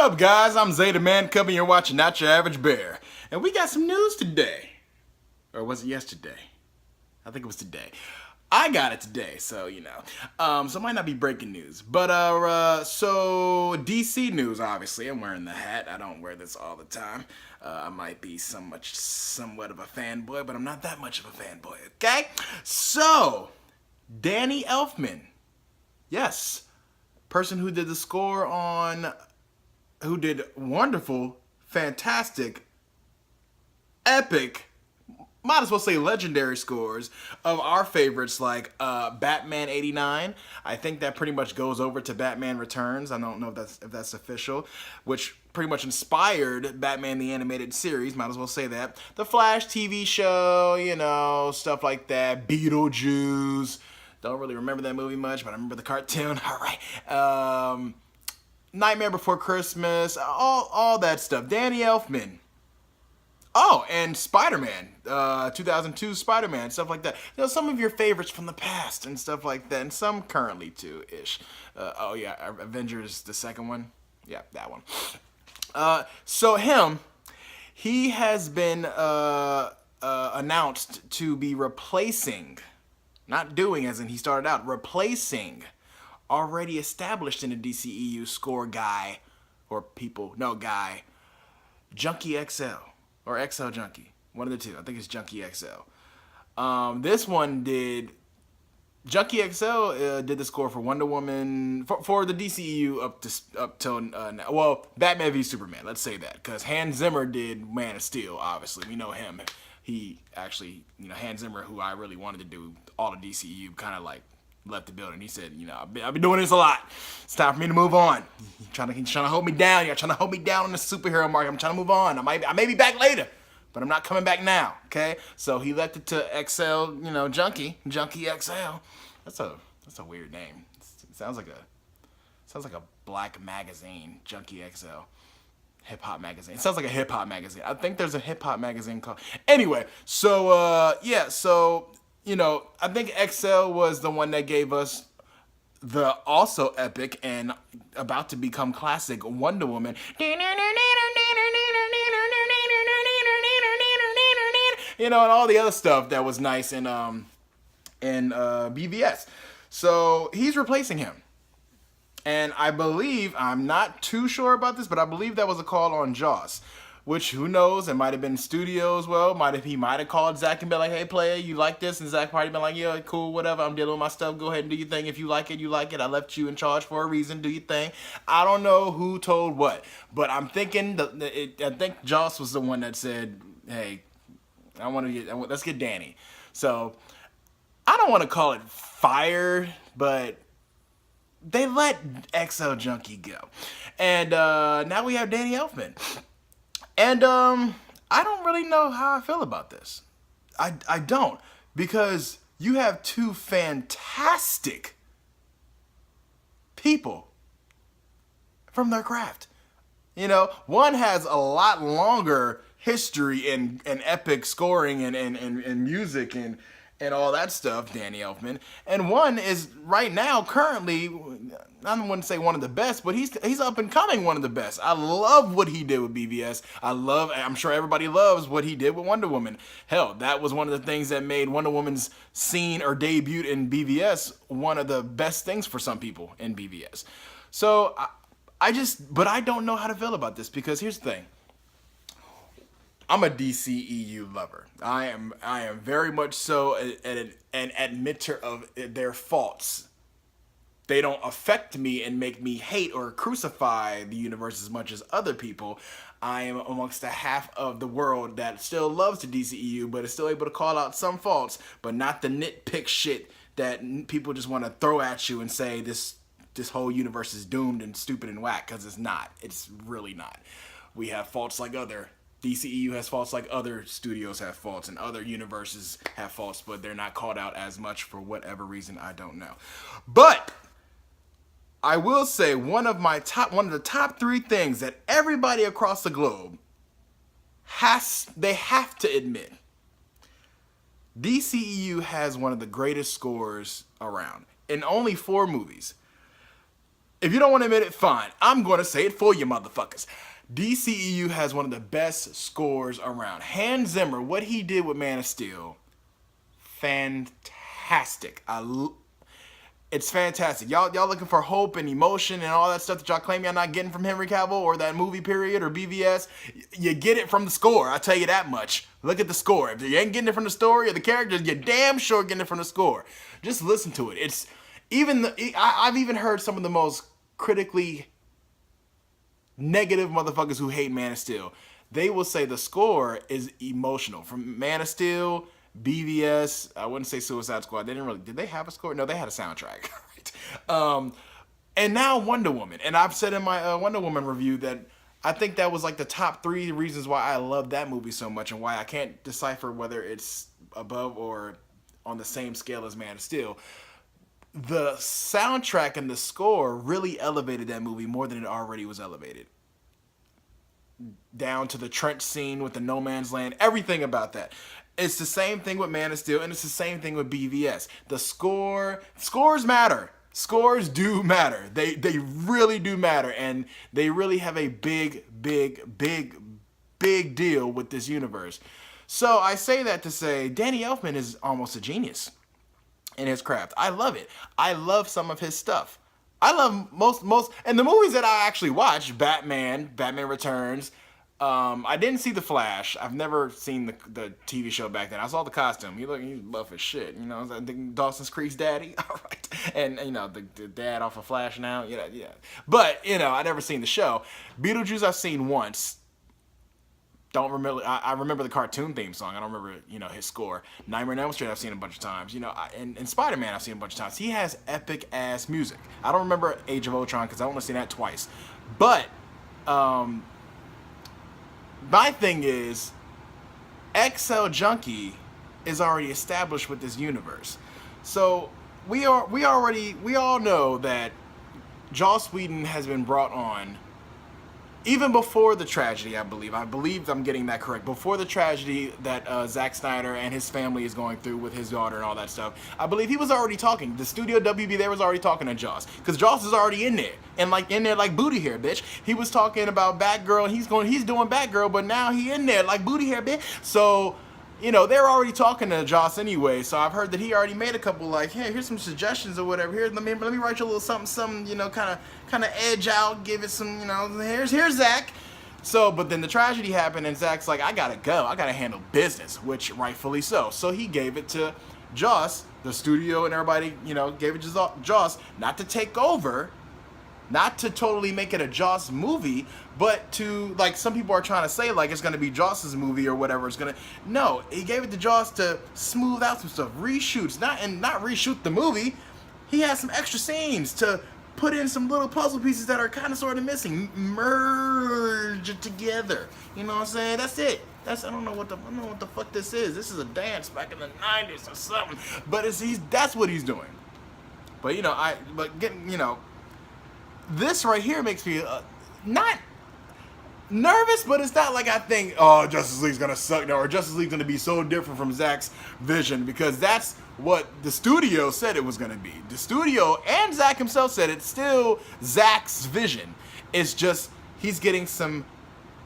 up, guys? I'm Zeta Man Cub, and you're watching Not Your Average Bear. And we got some news today. Or was it yesterday? I think it was today. I got it today, so you know. So it might not be breaking news. But, so DC news, obviously. I'm wearing the hat. I don't wear this all the time. I might be somewhat of a fanboy, but I'm not that much of a fanboy, okay? So, Danny Elfman. Yes. Person who did the score on, who did wonderful, fantastic, epic, might as well say legendary scores of our favorites like Batman '89. I think that pretty much goes over to Batman Returns. I don't know if that's official, which pretty much inspired Batman the Animated Series. Might as well say that. The Flash TV show, you know, stuff like that. Beetlejuice. Don't really remember that movie much, but I remember the cartoon. All right. Nightmare Before Christmas. All that stuff. Danny Elfman. Oh, and Spider-Man. 2002 Spider-Man. Stuff like that. You know, some of your favorites from the past and stuff like that. And some currently, too-ish. Oh, yeah. Avengers, the second one. Yeah, that one. So him, he has been announced to be replacing... Not doing as in he started out, replacing already established in the DCEU score guy, or people, no guy, Junkie XL, or XL Junkie. One of the two. I think it's Junkie XL. This one did, Junkie XL did the score for Wonder Woman, for the DCEU up till well, Batman v Superman, let's say that. Because Hans Zimmer did Man of Steel, obviously. We know him. He actually, you know, Hans Zimmer, who I really wanted to do all the DCU, kind of like left the building. He said, you know, I've been doing this a lot. It's time for me to move on. He's trying to hold me down. You're trying to hold me down on the superhero market. I'm trying to move on. I may be back later, but I'm not coming back now. Okay, so he left it to XL, you know, Junkie XL. That's a weird name. It sounds like a black magazine, Junkie XL. Hip-hop magazine. It sounds like a hip-hop magazine. I think there's a hip-hop magazine called... Anyway, so, yeah, so, you know, I think XL was the one that gave us the also epic and about to become classic Wonder Woman. You know, and all the other stuff that was nice in BVS. So, he's replacing him. And I believe, I'm not too sure about this, but I believe that was a call on Joss. Which, who knows, it might have been studio as well. He might have called Zach and been like, hey, player, you like this? And Zach probably been like, yeah, cool, whatever, I'm dealing with my stuff. Go ahead and do your thing. If you like it, you like it. I left you in charge for a reason. Do your thing. I don't know who told what. But I'm thinking, I think Joss was the one that said, hey, let's get Danny. So, I don't want to call it fired, but... they let XL Junkie go. And now we have Danny Elfman. And I don't really know how I feel about this. I don't. Because you have two fantastic people from their craft. You know, one has a lot longer history in epic scoring and music and all that stuff, Danny Elfman. And one is right now, currently, I wouldn't say one of the best, but he's up and coming one of the best. I love what he did with BVS. I'm sure everybody loves what he did with Wonder Woman. Hell, that was one of the things that made Wonder Woman's scene or debut in BVS one of the best things for some people in BVS. So, but I don't know how to feel about this because here's the thing. I'm a DCEU lover. I am very much so an admitter of their faults. They don't affect me and make me hate or crucify the universe as much as other people. I am amongst the half of the world that still loves the DCEU, but is still able to call out some faults, but not the nitpick shit that people just want to throw at you and say this whole universe is doomed and stupid and whack, because it's not. It's really not. We have faults like other... DCEU has faults like other studios have faults and other universes have faults, but they're not called out as much for whatever reason, I don't know. But I will say one of the top 3 things that everybody across the globe they have to admit. DCEU has one of the greatest scores around in only 4 movies. If you don't want to admit it, fine. I'm going to say it for you, motherfuckers. DCEU has one of the best scores around. Hans Zimmer, what he did with Man of Steel, fantastic. It's fantastic. Y'all looking for hope and emotion and all that stuff that y'all claim y'all not getting from Henry Cavill or that movie period or BVS. You get it from the score. I tell you that much. Look at the score. If you ain't getting it from the story or the characters, you're damn sure getting it from the score. Just listen to it. It's even I've even heard some of the most critically negative motherfuckers who hate Man of Steel. They will say the score is emotional. From Man of Steel, BVS, I wouldn't say Suicide Squad. Did they have a score? No, they had a soundtrack. And now Wonder Woman. And I've said in my Wonder Woman review that I think that was like the top 3 reasons why I love that movie so much and why I can't decipher whether it's above or on the same scale as Man of Steel. The soundtrack and the score really elevated that movie more than it already was elevated. Down to the trench scene with the no man's land, everything about that. It's the same thing with Man of Steel, and it's the same thing with BVS. The scores matter. Scores do matter. They really do matter, and they really have a big deal with this universe. So I say that to say Danny Elfman is almost a genius in his craft. I love it. I love some of his stuff. I love most, and the movies that I actually watched, Batman Returns. I didn't see The Flash. I've never seen the TV show back then. I saw the costume. He's buff as shit. You know, I think Dawson's Creek's daddy. All right, and you know the dad off of Flash now. Yeah. But you know, I never seen the show. Beetlejuice I've seen once. Don't remember. I remember the cartoon theme song. I don't remember, his score. Nightmare on Elm Street I've seen a bunch of times. And Spider-Man I've seen a bunch of times. He has epic ass music. I don't remember Age of Ultron because I only seen that twice. But my thing is, XL Junkie is already established with this universe. So we all know that Joss Whedon has been brought on even before the tragedy, I believe I'm getting that correct. Before the tragedy that Zack Snyder and his family is going through with his daughter and all that stuff, I believe he was already talking. The studio WB there was already talking to Joss, because Joss is already in there and like booty hair, bitch. He was talking about Batgirl, and he's doing Batgirl, but now he in there like booty hair, bitch. So they're already talking to Joss anyway. So I've heard that he already made a couple like, hey, here's some suggestions or whatever. Here, let me write you a little something, kind of edge out, give it some, here's Zach. So, but then the tragedy happened, and Zach's like, I gotta go. I gotta handle business, which rightfully so. So he gave it to Joss, the studio, and everybody, gave it to Joss, not to take over, not to totally make it a Joss movie, but to, like some people are trying to say, like it's going to be Joss's movie or whatever. It's going to, no, he gave it to Joss to smooth out some stuff, reshoots, not reshoot the movie. He has some extra scenes to put in some little puzzle pieces that are kind of sort of missing, merge it together. You know what I'm saying? That's it. I don't know what the fuck this is. This is a dance back in the 90s or something. But that's what he's doing. But this right here makes me not nervous, but it's not like I think, oh, Justice League's gonna suck now, or Justice League's gonna be so different from Zack's vision, because that's what the studio said it was gonna be. The studio and Zack himself said it's still Zack's vision. It's just he's getting some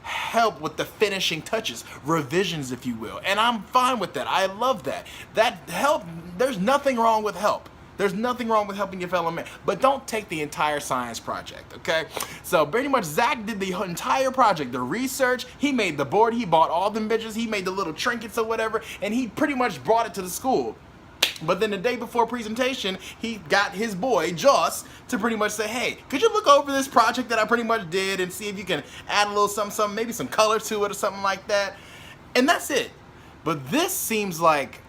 help with the finishing touches, revisions, if you will, and I'm fine with that. I love that. That help. There's nothing wrong with help. There's nothing wrong with helping your fellow man, but don't take the entire science project, okay? So pretty much Zack did the entire project, the research, he made the board, he bought all them bitches, he made the little trinkets or whatever, and he pretty much brought it to the school. But then the day before presentation, he got his boy, Joss, to pretty much say, hey, could you look over this project that I pretty much did and see if you can add a little something, maybe some color to it or something like that? And that's it. But this seems like,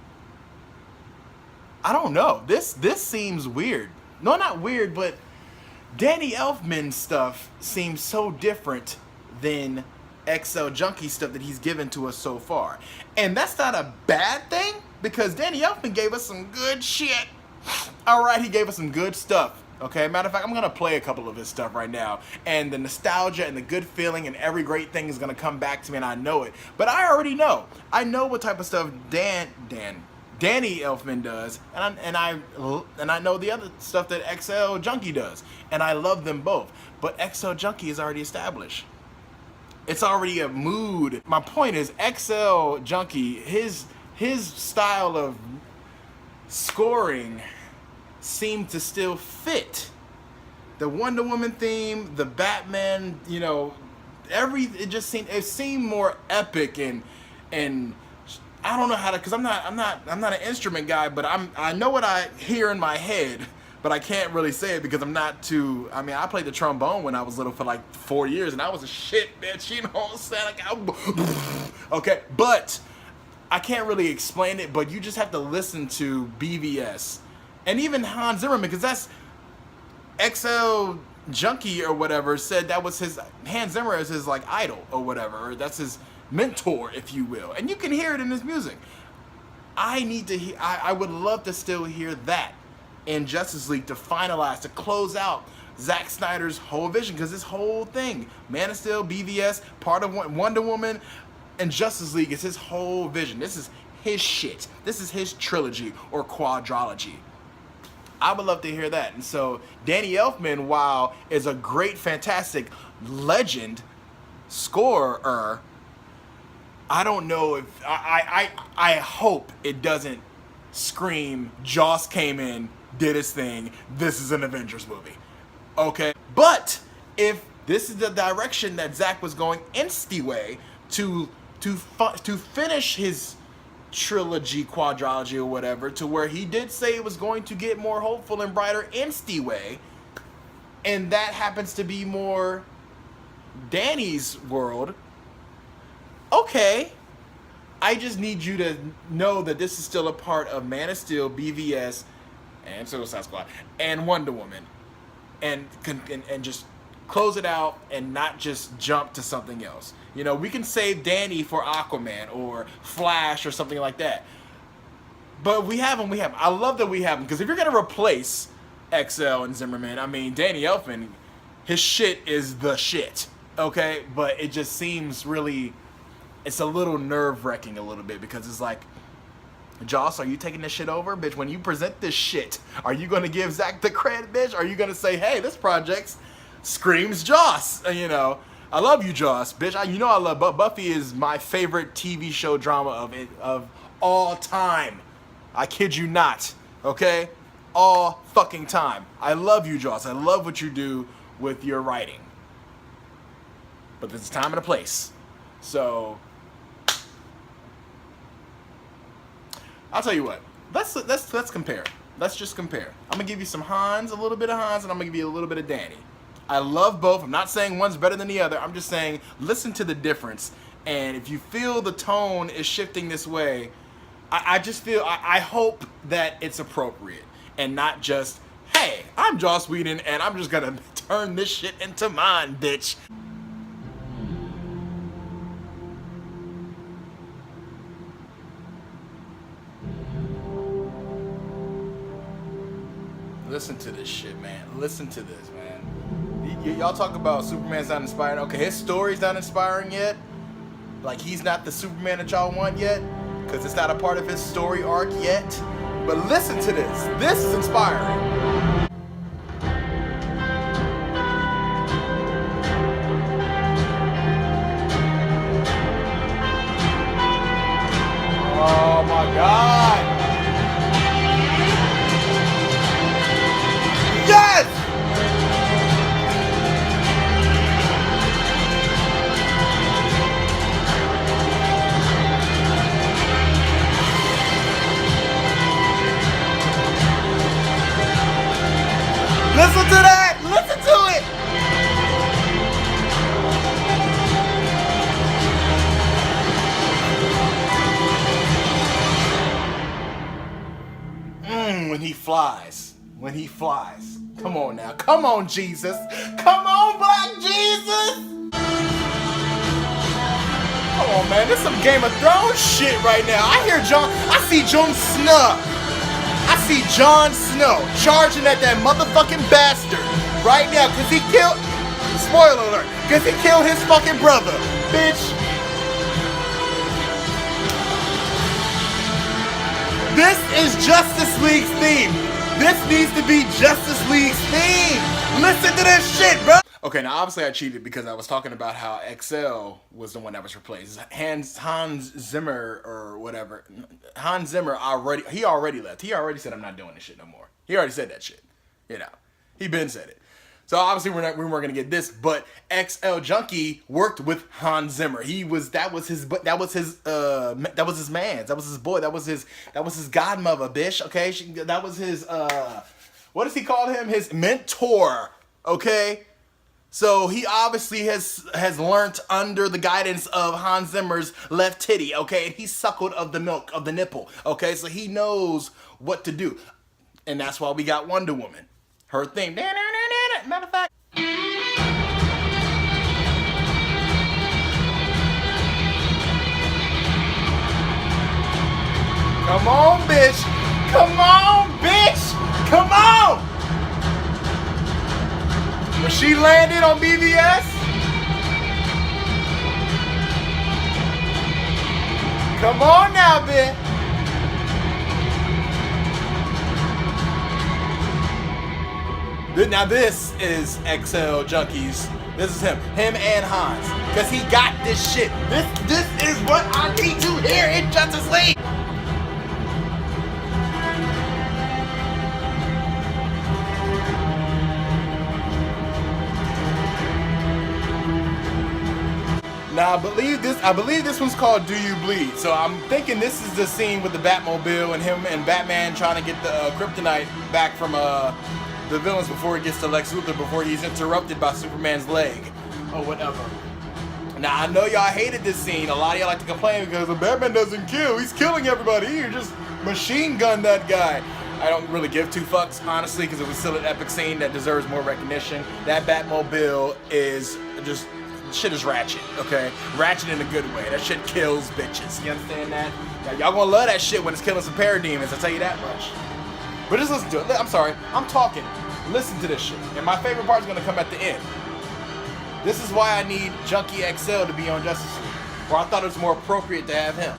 I don't know. This seems weird. No, not weird, but Danny Elfman stuff seems so different than XL Junkie stuff that he's given to us so far. And that's not a bad thing, because Danny Elfman gave us some good shit. All right, he gave us some good stuff. Okay, matter of fact, I'm gonna play a couple of his stuff right now, and the nostalgia and the good feeling and every great thing is gonna come back to me, and I know it. But I already know. I know what type of stuff Danny Elfman does, and I know the other stuff that XL Junkie does, and I love them both. But XL Junkie is already established. It's already a mood. My point is, XL Junkie, his style of scoring seemed to still fit. The Wonder Woman theme, the Batman, you know, it seemed more epic and I don't know how to, because I'm not an instrument guy, but I know what I hear in my head, but I can't really say it because I'm not too. I mean, I played the trombone when I was little for like 4 years, and I was a shit bitch, you know what I'm saying? Like, okay, but I can't really explain it. But you just have to listen to BVS and even Hans Zimmerman, because that's XL Junkie or whatever said that was Hans Zimmer is his like idol or whatever, or that's his mentor, if you will, and you can hear it in his music. I would love to still hear that in Justice League to finalize, to close out Zack Snyder's whole vision, because this whole thing, Man of Steel, BVS, part of Wonder Woman, and Justice League is his whole vision. This is his shit. This is his trilogy or quadrilogy. I would love to hear that. And so Danny Elfman, while is a great, fantastic legend scorer, I don't know if I hope it doesn't scream Joss came in, did his thing, this is an Avengers movie. Okay? But if this is the direction that Zack was going insta-way to finish his trilogy, quadrilogy, or whatever, to where he did say it was going to get more hopeful and brighter insta-way, and that happens to be more Danny's world, okay, I just need you to know that this is still a part of Man of Steel, BVS, and Suicide Squad, and Wonder Woman, and just close it out and not just jump to something else. You know, we can save Danny for Aquaman or Flash or something like that. But we have him. I love that we have him, because if you're going to replace XL and Zimmerman, I mean, Danny Elfman, his shit is the shit, okay? But it just seems really, it's a little nerve-wracking a little bit, because it's like, Joss, are you taking this shit over? Bitch, when you present this shit, are you going to give Zack the credit, bitch? Are you going to say, hey, this project screams Joss? You know, I love you, Joss, bitch. You know I love Buffy is my favorite TV show drama of all time. I kid you not, okay? All fucking time. I love you, Joss. I love what you do with your writing. But there's a time and a place. So I'll tell you what. Let's compare. Let's just compare. I'm gonna give you some Hans, a little bit of Hans, and I'm gonna give you a little bit of Danny. I love both. I'm not saying one's better than the other. I'm just saying listen to the difference. And if you feel the tone is shifting this way, I just feel, I hope that it's appropriate and not just, hey, I'm Joss Whedon and I'm just gonna turn this shit into mine, bitch. Listen to this shit, man. Listen to this, man. Y'all talk about Superman's not inspiring. Okay, his story's not inspiring yet. Like, he's not the Superman that y'all want yet, because it's not a part of his story arc yet. But listen to this. This is inspiring. Oh my God. Yes! Listen to that! Listen to it! When he flies. When he flies. Come on now. Come on, Jesus. Come on, Black Jesus! Come on, man. This is some Game of Thrones shit right now. I see Jon Snow. I see Jon Snow charging at that motherfucking bastard right now, because he killed, spoiler alert, because he killed his fucking brother, bitch. This is Justice League's theme. This needs to be Justice League's theme. Listen to this shit, bro. Okay, now obviously I cheated because I was talking about how XL was the one that was replaced. Hans Zimmer or whatever. Hans Zimmer already left. He already said I'm not doing this shit no more. He already said that shit. You know, he been said it. So obviously we weren't gonna get this, but XL Junkie worked with Hans Zimmer. That was his man's. That was his boy. That was his godmother, bitch. Okay, that was his what does he call him? His mentor. Okay, so he obviously has learned under the guidance of Hans Zimmer's left titty. Okay, and he suckled of the milk of the nipple. Okay, so he knows what to do, and that's why we got Wonder Woman. Her theme. Matter of fact. Come on, bitch. Come on, bitch. Come on. When she landed on BVS. Come on now, bitch. Now this is XL Junkies. This is him and Hans, because he got this shit. This is what I need to hear in Justice League. Now I believe this one's called "Do You Bleed?" So I'm thinking this is the scene with the Batmobile and him and Batman trying to get the kryptonite back from the villains before he gets to Lex Luthor, before he's interrupted by Superman's leg or whatever. Now I know y'all hated this scene. A lot of y'all like to complain because the Batman doesn't kill. He's killing everybody. You just machine gun that guy. I don't really give two fucks, honestly, because it was still an epic scene that deserves more recognition. That Batmobile is just, shit is ratchet, okay? Ratchet in a good way. That shit kills bitches. You understand that? Now, y'all gonna love that shit when it's killing some parademons, I'll tell you that much. But just listen to it. I'm sorry. I'm talking. Listen to this shit. And my favorite part is going to come at the end. This is why I need Junkie XL to be on Justice League. Where I thought it was more appropriate to have him.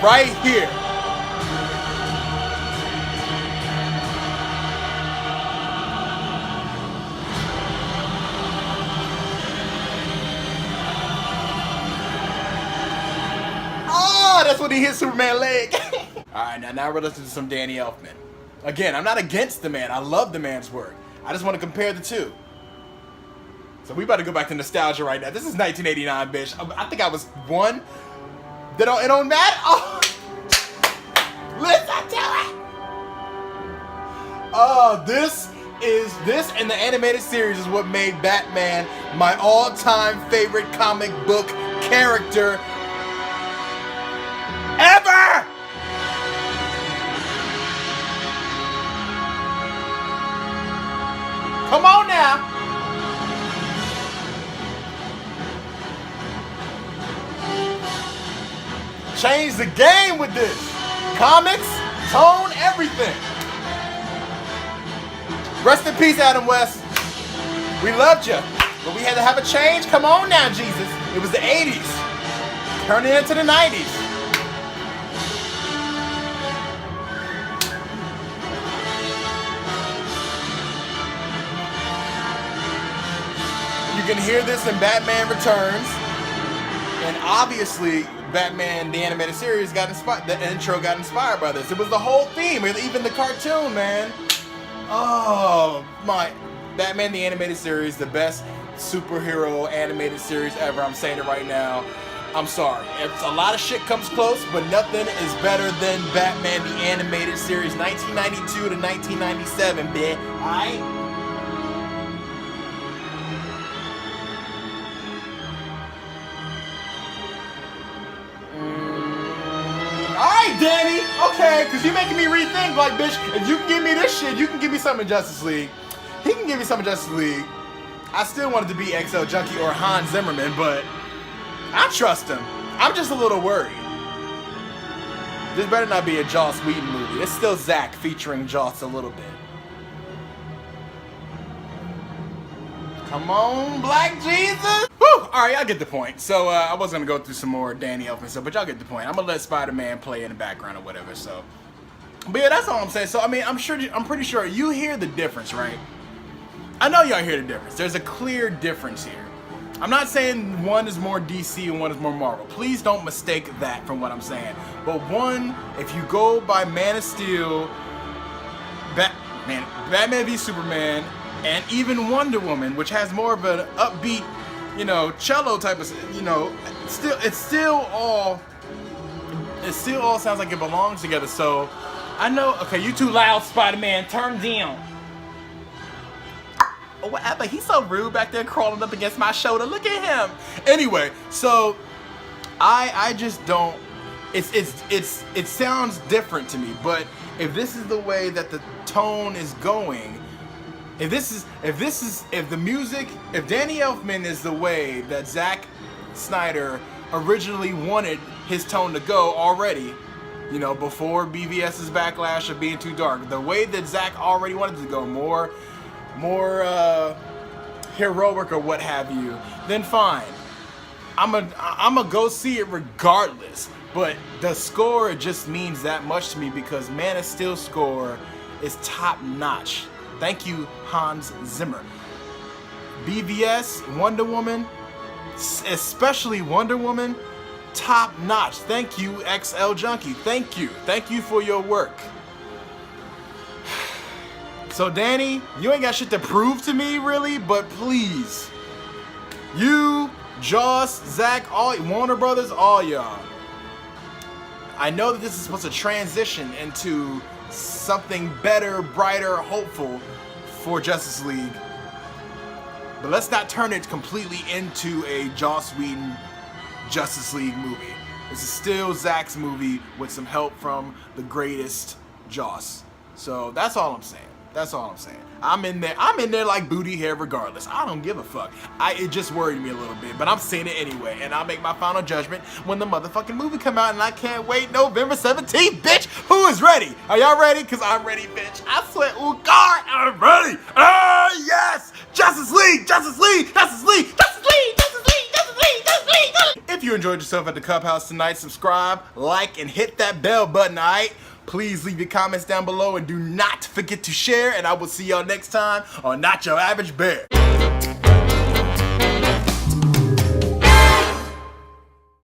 Right here. Oh, that's when he hit Superman's leg. Alright, now we're listening to some Danny Elfman. Again, I'm not against the man. I love the man's work. I just want to compare the two. So we about to go back to nostalgia right now. This is 1989, bitch. I think I was one. It don't matter. Oh. Listen to it. Oh, this and the animated series is what made Batman my all-time favorite comic book character ever. Come on now. Change the game with this. Comics, tone, everything. Rest in peace, Adam West. We loved you, but we had to have a change. Come on now, Jesus. It was the 80s. Turning into the 90s. You can hear this in Batman Returns, and obviously Batman the animated series got inspired. The intro got inspired by this. It was the whole theme, even the cartoon, man. Oh my! Batman the animated series, the best superhero animated series ever. I'm saying it right now. I'm sorry. It's a lot of shit comes close, but nothing is better than Batman the animated series, 1992 to 1997, bitch. Alright. Alright, Danny, okay, because you're making me rethink, like, bitch, if you can give me this shit, you can give me something in Justice League. He can give me something in Justice League. I still wanted to be XL Junkie or Hans Zimmerman, but I trust him. I'm just a little worried. This better not be a Joss Whedon movie. It's still Zack featuring Joss a little bit. Come on, Black Jesus! Woo! All right, y'all get the point. So I was gonna go through some more Danny Elfman stuff, but y'all get the point. I'm gonna let Spider-Man play in the background or whatever. So, but yeah, that's all I'm saying. So I mean, I'm pretty sure you hear the difference, right? I know y'all hear the difference. There's a clear difference here. I'm not saying one is more DC and one is more Marvel. Please don't mistake that from what I'm saying. But one, if you go by Man of Steel, Batman v Superman, and even Wonder Woman, which has more of an upbeat, you know, cello type of, you know, it still all sounds like it belongs together. So I know. Okay, you too loud, Spider-Man. Turn down. Or whatever. He's so rude back there crawling up against my shoulder. Look at him. Anyway, so I just don't. It sounds different to me. But if this is the way that the tone is going, if the music, if Danny Elfman is the way that Zack Snyder originally wanted his tone to go already, you know, before BVS's backlash of being too dark, the way that Zack already wanted to go, more heroic or what have you, then fine. I'ma go see it regardless. But the score just means that much to me because Man of Steel score is top notch. Thank you, Hans Zimmer. BVS, Wonder Woman, especially Wonder Woman, top notch. Thank you, XL Junkie. Thank you. Thank you for your work. So Danny, you ain't got shit to prove to me, really, but please, you, Joss, Zack, all Warner Brothers, all y'all. I know that this is supposed to transition into something better, brighter, hopeful for Justice League, but let's not turn it completely into a Joss Whedon Justice League movie. This is still Zack's movie with some help from the greatest Joss. So that's all I'm saying. That's all I'm saying. I'm in there like booty hair regardless. I don't give a fuck. It just worried me a little bit, but I'm seeing it anyway, and I'll make my final judgment when the motherfucking movie come out, and I can't wait. November 17th, bitch. Who is ready? Are y'all ready? Cause I'm ready, bitch. I swear, oh God, I'm ready. Yes! Justice League, Justice League, Justice League, Justice League, Justice League, Justice League, Justice League. If you enjoyed yourself at the Clubhouse tonight, subscribe, like, and hit that bell button, alright? Please leave your comments down below and do not forget to share, and I will see y'all next time on Not Your Average Bear.